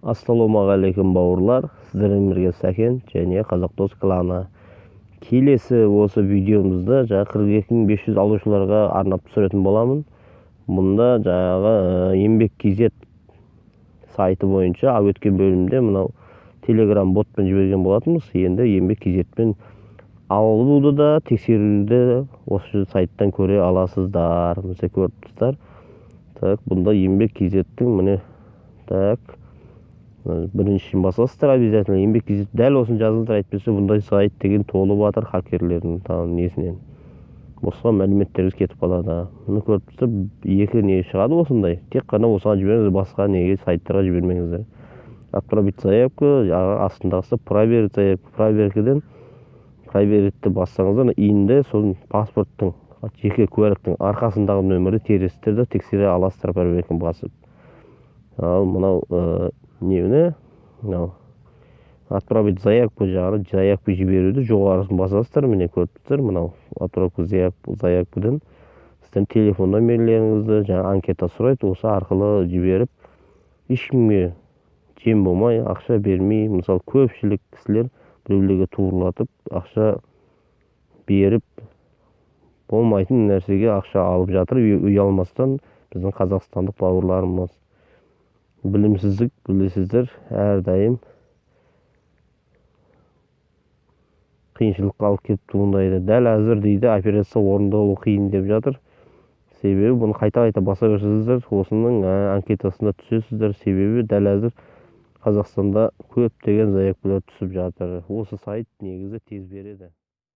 Ассалаумағалейкум бауырлар, сіздермен бірге Сәкен және Қазақдос кланы. Келесі осы видеомызда 42.500 алушыларға арнап түсіретін боламын. Мұнда еңбек KZ сайты бойынша өткен бөлімде мынау Telegram ботпен жіберген болатынбыз. Енді еңбек KZ-пен алуды да тексеруді осы сайттан көре аласыздар. Міне көріп тұрсыздар. Так, бұнда еңбек KZ-тің міне біріншіден басасыздар, обязательно еңбек KZ дәл осыны жазыңыздар, әйтпесе бұндай сайт деген толып жатыр хакерлердің несінен. Босқа мәліметтеріңіз кетіп қалады. Мұны көріп тұрсыздар, екі не шығады осындай. Тек қана осыған жіберіңіздер, басқа неге сайттарға жібермеңіздер. Отправить заявку, астындағысы проверить заявку. Проверитті бассаңыздар, иінде соның паспорттың, жеке куәліктің арқасындағы нөмірі тересіздерді тексере аласыздар проверканы басып. Ал мынау нені? Отправить заявку жағына заявку жіберуді жоғарысын басасыздар, міне көріп тұрсыздар, мынау отправку заявкадан сіздің телефон номерлеріңізді анкета сұрайды, осы арқылы жіберіп, ешкімге жем болмай, ақша бермей, мысалы көпшілік кісілер біреулерге туырлатып, ақша беріп, болмайтын нәрсеге ақша алып жатыр, ұялмастан біздің қазақстандық бауырларымыз. Білімсіздік, білесіздер, әрдайым қиыншылыққа алып келіп туындайды. Дәл әзір дейді, операция орындалу қиын деп жатыр. Себебі бұны қайта баса берсеңіздер, осының анкетасына түсесіздер. Себебі дәл әзір Қазақстанда көптеген заявкалар түсіп жатыр. Осы сайт негізі тез береді.